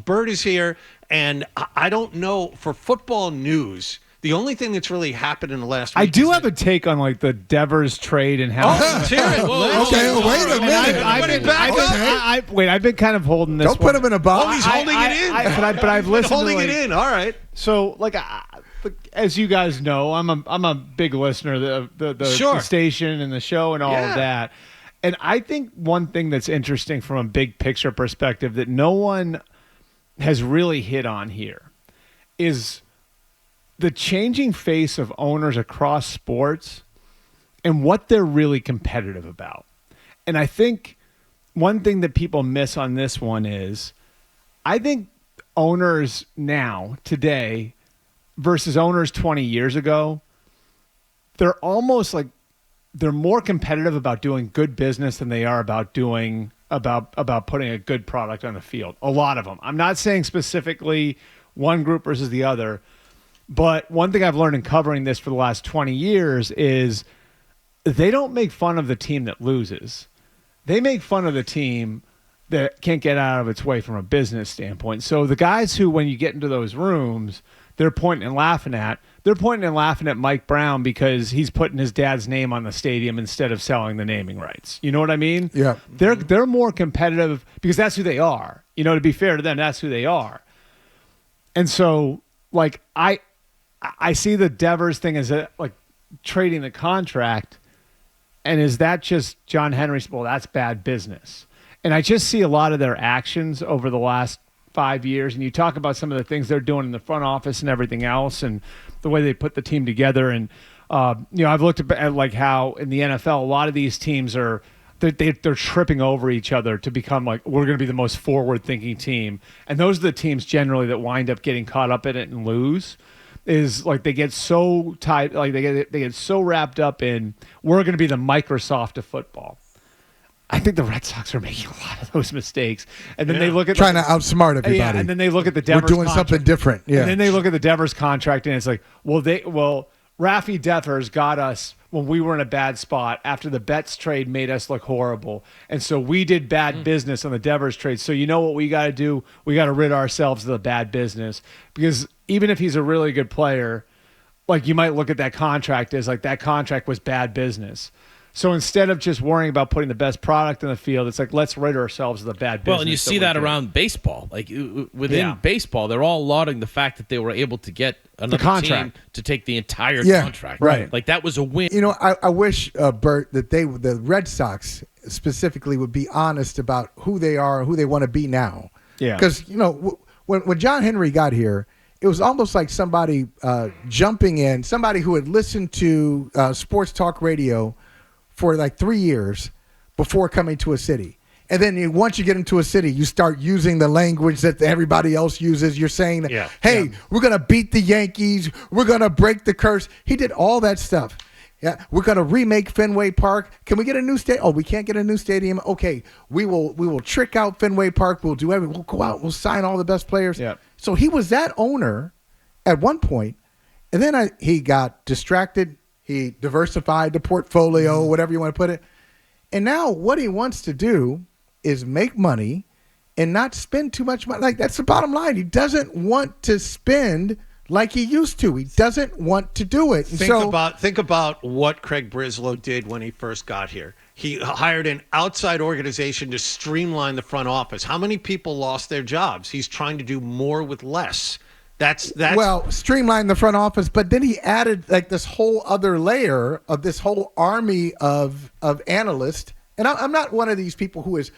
Bert is here, and I don't know, for football news, the only thing that's really happened in the last week. I do have a take on like the Devers trade and how. Let's hear it. Wait a minute. I've been kind of holding this. Don't put him in a box. Oh, he's holding it in. But I've listened. Holding to, it in. All right. So, as you guys know, I'm a big listener of the station and the show and all of that. And I think one thing that's interesting from a big picture perspective that no one has really hit on here is the changing face of owners across sports and what they're really competitive about. And I think one thing that people miss on this one is I think owners now, today, versus owners 20 years ago, they're almost like they're more competitive about doing good business than they are about doing about putting a good product on the field. A lot of them. I'm not saying specifically one group versus the other, but one thing I've learned in covering this for the last 20 years is they don't make fun of the team that loses. They make fun of the team that can't get out of its way from a business standpoint. So the guys who, when you get into those rooms, they're pointing and laughing at Mike Brown because he's putting his dad's name on the stadium instead of selling the naming rights. You know what I mean? Yeah. They're more competitive because that's who they are. You know, to be fair to them, that's who they are. And so, like, I see the Devers thing as like trading the contract, and is that just John Henry's? Well, that's bad business. And I just see a lot of their actions over the last 5 years, and you talk about some of the things they're doing in the front office and everything else, and the way they put the team together. And I've looked at like how in the NFL, a lot of these teams are they're tripping over each other to become like, we're going to be the most forward-thinking team, and those are the teams generally that wind up getting caught up in it and lose. Is like they get so tight, like they get so wrapped up in we're going to be the Microsoft of football. I think the Red Sox are making a lot of those mistakes, and then they look at trying to outsmart everybody. Yeah, and then they look at the Devers. We're doing contract, something different. Yeah, and then they look at the Devers contract, and it's like, Rafi Devers got us when we were in a bad spot after the Betts trade made us look horrible, and so we did bad business on the Devers trade. So you know what we got to do? We got to rid ourselves of the bad business, because even if he's a really good player, like you might look at that contract as like that contract was bad business. So instead of just worrying about putting the best product in the field, it's like, let's rid ourselves of the bad business. Well, and you see that around baseball. Like within baseball, they're all lauding the fact that they were able to get another team to take the entire contract. Right. Like that was a win. You know, I wish, Bert, that the Red Sox specifically would be honest about who they are and who they want to be now. Yeah. Because, you know, when John Henry got here, it was almost like somebody jumping in, somebody who had listened to sports talk radio for like 3 years before coming to a city. And then once you get into a city, you start using the language that everybody else uses. You're saying, hey, we're going to beat the Yankees. We're going to break the curse. He did all that stuff. Yeah, we're going to remake Fenway Park. Can we get a new stadium? Oh, we can't get a new stadium. Okay, we will trick out Fenway Park. We'll do everything. We'll go out. We'll sign all the best players. Yeah. So he was that owner at one point, and then he got distracted. He diversified the portfolio, whatever you want to put it. And now what he wants to do is make money and not spend too much money. Like, that's the bottom line. He doesn't want to spend like he used to. He doesn't want to do it. And think about what Craig Brislow did when he first got here. He hired an outside organization to streamline the front office. How many people lost their jobs? He's trying to do more with less. That's well, streamline the front office, but then he added like this whole other layer of this whole army of analysts. And I'm not one of these people who is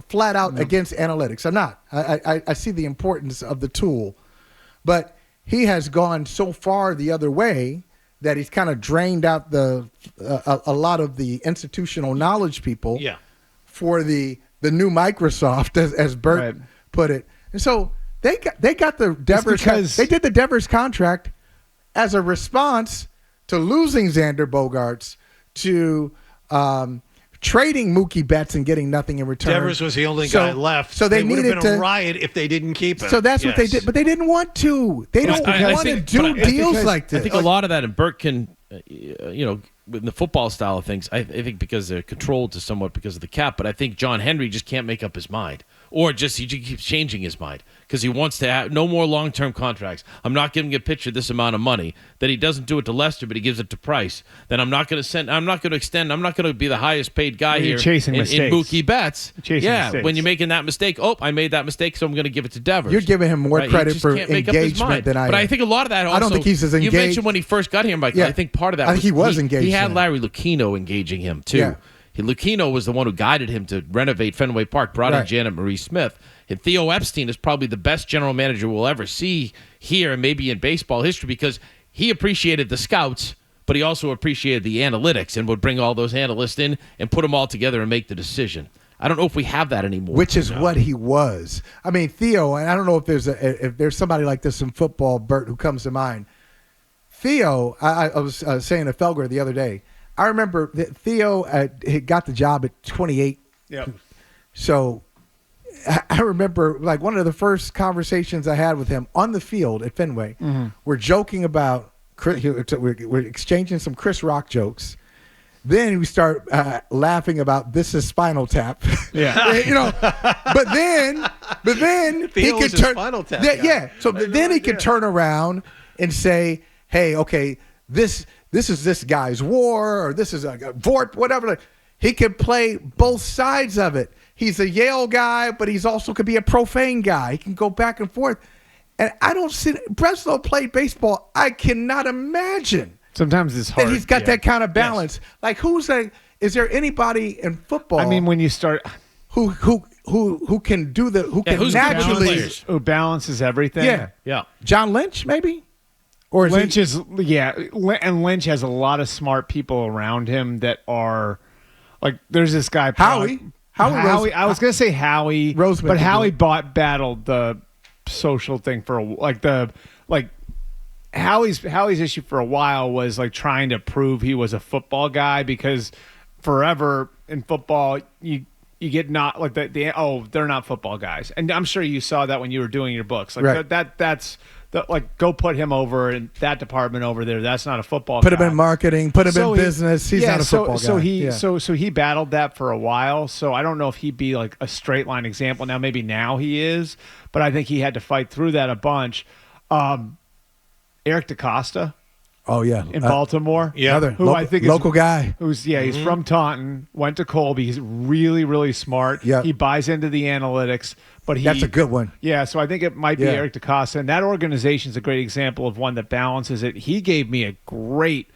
flat out against analytics. I'm not. I see the importance of the tool, but he has gone so far the other way that he's kind of drained out a lot of the institutional knowledge people for the new Microsoft, as Bert put it. And so they got the Devers. They did the Devers contract as a response to losing Xander Bogaerts, to trading Mookie Betts and getting nothing in return. Devers was the only guy left. So they would needed have been a riot if they didn't keep him. So that's what they did, but they didn't want to. They don't want to do deals like this. I think a lot of that, and Bert can, in the football style of things, I think because they're controlled to somewhat because of the cap, but I think John Henry just can't make up his mind Or just he keeps changing his mind because he wants to have no more long-term contracts. I'm not giving a pitcher this amount of money. That he doesn't do it to Lester, but he gives it to Price. Then I'm not going to extend. I'm not going to be the highest paid guy here chasing in mistakes. Mookie Betts. Mistakes. When you're making that mistake, I made that mistake, so I'm going to give it to Devers. You're giving him more credit for engagement than I am. But I think a lot of that also, I don't think he's as engaged. You mentioned when he first got here, Michael. I think part of that I think he was engaged. He had then. Larry Lucchino engaging him, too. Yeah. Lucchino was the one who guided him to renovate Fenway Park, brought in Janet Marie Smith. And Theo Epstein is probably the best general manager we'll ever see here and maybe in baseball history because he appreciated the scouts, but he also appreciated the analytics and would bring all those analysts in and put them all together and make the decision. I don't know if we have that anymore. Which is what he was. I mean, Theo, and I don't know if there's somebody like this in football, Bert, who comes to mind. Theo, I was saying to Felger the other day, I remember that Theo had got the job at 28. Yep. So I remember like one of the first conversations I had with him on the field at Fenway. Mm-hmm. We're joking about, we're exchanging some Chris Rock jokes. Then we start laughing about this is Spinal Tap. Yeah. But then he could turn Spinal Tap. Yeah. So then he could turn around and say, hey, okay, this is this guy's war, or this is a Vort, whatever. He can play both sides of it. He's a Yale guy, but he's also could be a profane guy. He can go back and forth. And I don't see Breslow played baseball. I cannot imagine. Sometimes it's hard. That he's got that kind of balance. Yes. Like is there anybody in football? I mean, when you start who can do can naturally who balances everything. Yeah. John Lynch, maybe? Or Lynch and Lynch has a lot of smart people around him that are like. There's this guy Howie. I was gonna say Howie Roseman, but Howie battled the social thing for Howie's issue for a while was like trying to prove he was a football guy because forever in football you get not like they're not football guys, and I'm sure you saw that when you were doing your books that's. Go put him over in that department over there. That's not a football guy. Put him in marketing. Put him in business. He's not a football guy. So he battled that for a while. So I don't know if he'd be like a straight line example. Now maybe now he is, but I think he had to fight through that a bunch. Eric DaCosta. Oh yeah, in Baltimore. Yeah, I think is local guy. He's from Taunton. Went to Colby. He's really really smart. Yeah, he buys into the analytics. But that's a good one. Yeah, so I think it might be Eric DaCosta. And that organization is a great example of one that balances it. He gave me a great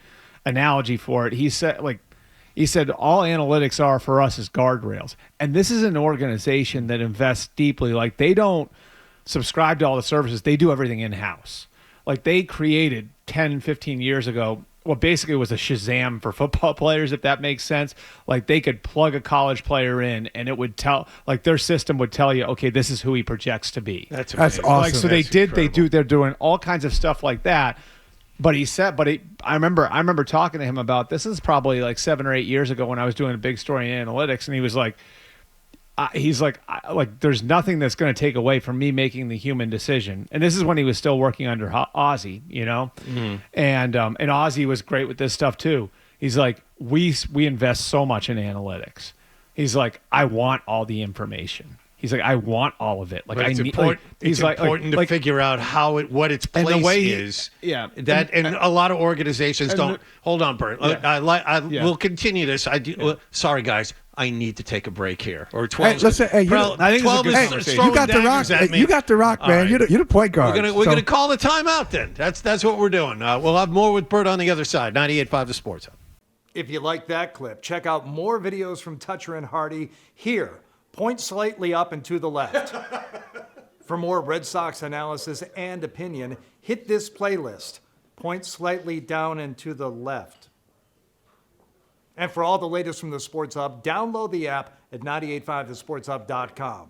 analogy for it. He said all analytics are for us is guardrails. And this is an organization that invests deeply. Like they don't subscribe to all the services. They do everything in-house. Like they created 10, 15 years ago what basically was a Shazam for football players, if that makes sense. Like they could plug a college player in and it would tell, like their system would tell you, okay, this is who he projects to be. That's awesome. Like, so they're doing all kinds of stuff like that. But he said, I remember talking to him about this is probably like 7 or 8 years ago when I was doing a big story in analytics, and he was like, there's nothing that's going to take away from me making the human decision. And this is when he was still working under Ozzy, and Ozzy was great with this stuff too. He's like, we invest so much in analytics. He's like, I want all the information. He's like, I want all of it. Like, it's important to figure out what its place is. Yeah, and a lot of organizations don't. Hold on, Bert. Yeah. We'll continue this. Sorry, guys. I need to take a break here. Or 12. Hey, listen, I think 12 is you got the rock. You got the rock, man. Right. You're the point guard. We're gonna call the timeout then. That's what we're doing. We'll have more with Bert on the other side. 98.5 The Sports Hub. If you like that clip, check out more videos from Toucher and Hardy here. Point slightly up and to the left. For more Red Sox analysis and opinion, hit this playlist. Point slightly down and to the left. And for all the latest from the Sports Hub, download the app at 985thesportshub.com.